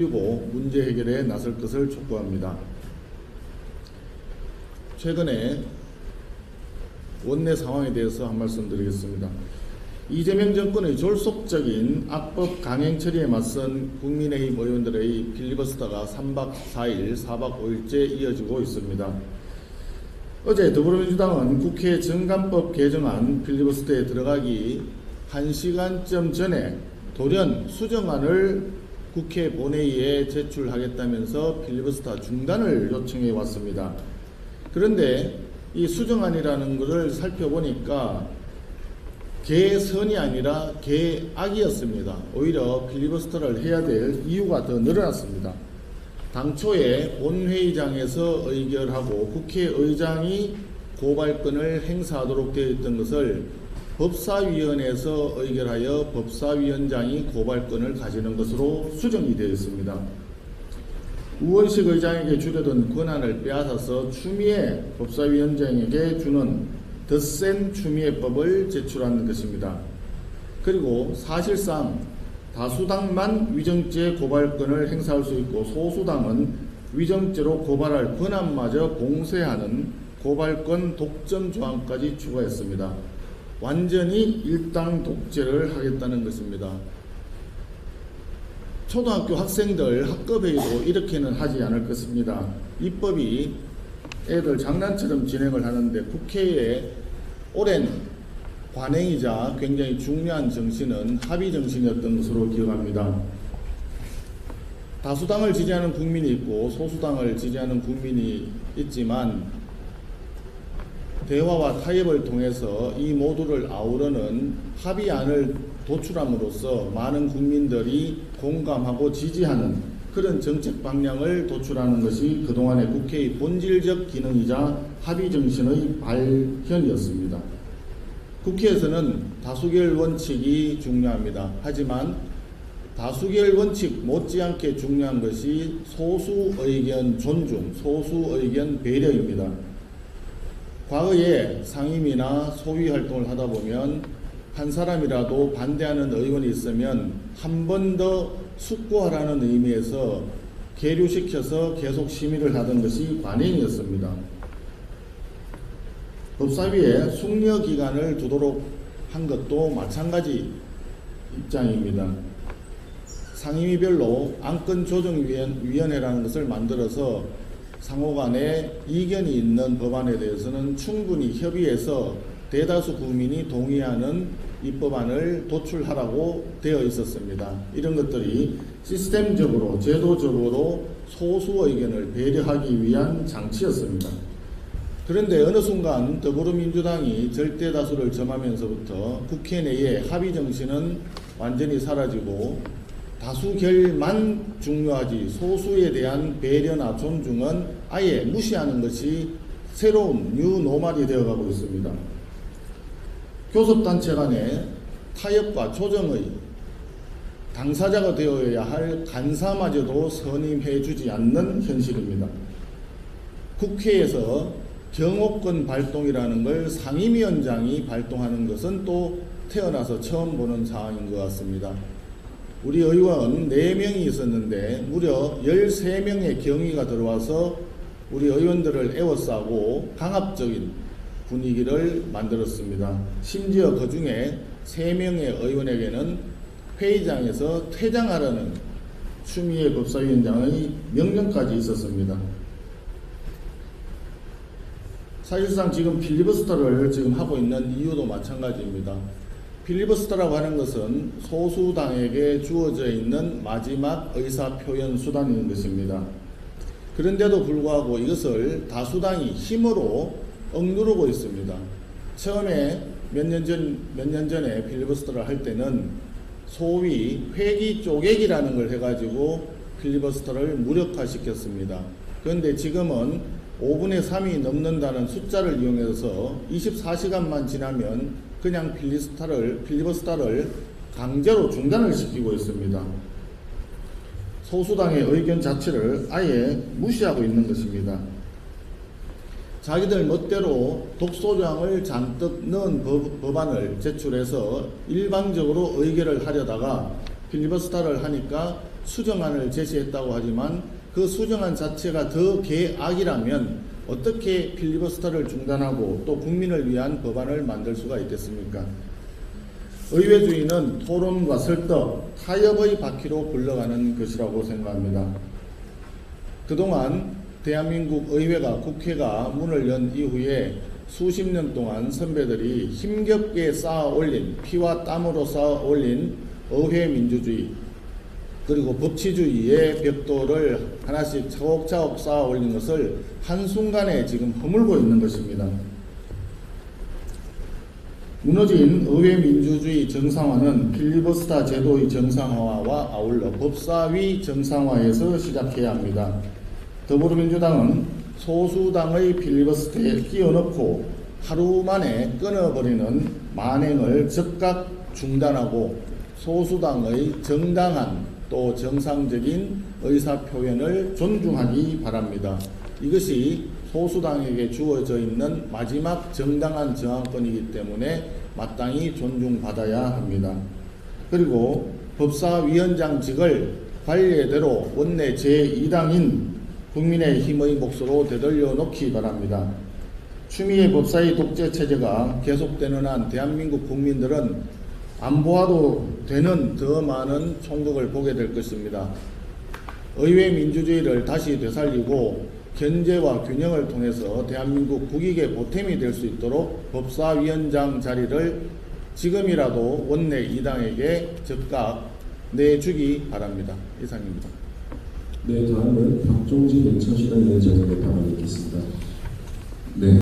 그리고 문제 해결에 나설 것을 촉구합니다. 최근에 원내 상황에 대해서 한 말씀 드리겠습니다. 이재명 정권의 졸속적인 악법 강행 처리에 맞선 국민의힘 의원들의 필리버스터가 3박 4일, 4박 5일째 이어지고 있습니다. 어제 더불어민주당은 국회 정관법 개정안 필리버스터에 들어가기 1시간쯤 전에 돌연 수정안을 국회 본회의에 제출하겠다면서 필리버스터 중단을 요청해 왔습니다. 그런데 이 수정안이라는 것을 살펴보니까 개선이 아니라 개악이었습니다. 오히려 필리버스터를 해야 될 이유가 더 늘어났습니다. 당초에 본회의장에서 의결하고 국회의장이 고발권을 행사하도록 되어 있던 것을 법사위원회에서 의결하여 법사위원장이 고발권을 가지는 것으로 수정이 되어 있습니다. 우원식 의장에게 주려던 권한을 빼앗아서 추미애 법사위원장에게 주는 더 센 추미애법을 제출한 것입니다. 그리고 사실상 다수당만 위정죄 고발권을 행사할 수 있고 소수당은 위정죄로 고발할 권한마저 봉쇄하는 고발권 독점 조항까지 추가했습니다. 완전히 일당 독재를 하겠다는 것입니다. 초등학교 학생들 학급회의도 이렇게는 하지 않을 것입니다. 입법이 애들 장난처럼 진행을 하는데 국회의 오랜 관행이자 굉장히 중요한 정신은 합의 정신이었던 것으로 기억합니다. 다수당을 지지하는 국민이 있고 소수당을 지지하는 국민이 있지만 대화와 타협을 통해서 이 모두를 아우르는 합의안을 도출함으로써 많은 국민들이 공감하고 지지하는 그런 정책 방향을 도출하는 것이 그동안의 국회의 본질적 기능이자 합의 정신의 발현이었습니다. 국회에서는 다수결 원칙이 중요합니다. 하지만 다수결 원칙 못지않게 중요한 것이 소수 의견 존중, 소수 의견 배려입니다. 과거에 상임위나 소위 활동을 하다 보면 한 사람이라도 반대하는 의원이 있으면 한 번 더 숙고하라는 의미에서 계류시켜서 계속 심의를 하던 것이 관행이었습니다. 법사위에 숙려 기간을 두도록 한 것도 마찬가지 입장입니다. 상임위별로 안건조정위원회라는 것을 만들어서 상호간에 이견이 있는 법안에 대해서는 충분히 협의해서 대다수 국민이 동의하는 입법안을 도출하라고 되어 있었습니다. 이런 것들이 시스템적으로 제도적으로 소수 의견을 배려하기 위한 장치였습니다. 그런데 어느 순간 더불어민주당이 절대다수를 점하면서부터 국회 내의 합의 정신은 완전히 사라지고 다수결만 중요하지 소수에 대한 배려나 존중은 아예 무시하는 것이 새로운 뉴노멀이 되어가고 있습니다. 교섭단체 간의 타협과 조정의 당사자가 되어야 할 간사마저도 선임해주지 않는 현실입니다. 국회에서 경호권 발동이라는 걸 상임위원장이 발동하는 것은 또 태어나서 처음 보는 상황인 것 같습니다. 우리 의원 4명이 있었는데 무려 13명의 경위가 들어와서 우리 의원들을 에워싸고 강압적인 분위기를 만들었습니다. 심지어 그 중에 3명의 의원에게는 회의장에서 퇴장하라는 추미애 법사위원장의 명령까지 있었습니다. 사실상 지금 필리버스터를 지금 하고 있는 이유도 마찬가지입니다. 필리버스터라고 하는 것은 소수당에게 주어져 있는 마지막 의사표현 수단인 것입니다. 그런데도 불구하고 이것을 다수당이 힘으로 억누르고 있습니다. 처음에 몇 년 전에 필리버스터를 할 때는 소위 회기 쪼개기라는 걸 해가지고 필리버스터를 무력화시켰습니다. 그런데 지금은 5분의 3이 넘는다는 숫자를 이용해서 24시간만 지나면 그냥 필리버스터를 강제로 중단을 시키고 있습니다. 소수당의 의견 자체를 아예 무시하고 있는 것입니다. 자기들 멋대로 독소조항을 잔뜩 넣은 법안을 제출해서 일방적으로 의결을 하려다가 필리버스터를 하니까 수정안을 제시했다고 하지만 그 수정안 자체가 더 개악이라면 어떻게 필리버스터를 중단하고 또 국민을 위한 법안을 만들 수가 있겠습니까? 의회주의는 토론과 설득, 타협의 바퀴로 굴러가는 것이라고 생각합니다. 그동안 대한민국 의회가 국회가 문을 연 이후에 수십 년 동안 선배들이 힘겹게 쌓아 올린, 피와 땀으로 쌓아 올린 의회 민주주의 그리고 법치주의의 벽돌을 하나씩 차곡차곡 쌓아 올린 것을 한순간에 지금 허물고 있는 것입니다. 무너진 의회 민주주의 정상화는 필리버스터 제도의 정상화와 아울러 법사위 정상화에서 시작해야 합니다. 더불어민주당은 소수당의 필리버스터에 끼워넣고 하루 만에 끊어버리는 만행을 즉각 중단하고 소수당의 정당한 또 정상적인 의사표현을 존중하기 바랍니다. 이것이 소수당에게 주어져 있는 마지막 정당한 저항권이기 때문에 마땅히 존중받아야 합니다. 그리고 법사위원장직을 관례대로 원내 제2당인 국민의힘의 몫으로 되돌려 놓기 바랍니다. 추미애 법사위 독재 체제가 계속되는 한 대한민국 국민들은 안 보아도 되는 더 많은 총극을 보게 될 것입니다. 의회 민주주의를 다시 되살리고 견제와 균형을 통해서 대한민국 국익의 보탬이 될 수 있도록 법사위원장 자리를 지금이라도 원내 2당에게 즉각 내주기 바랍니다. 이상입니다. 네, 다음은 박종진 인천시당 위원장님의 발언이 있겠습니다. 네.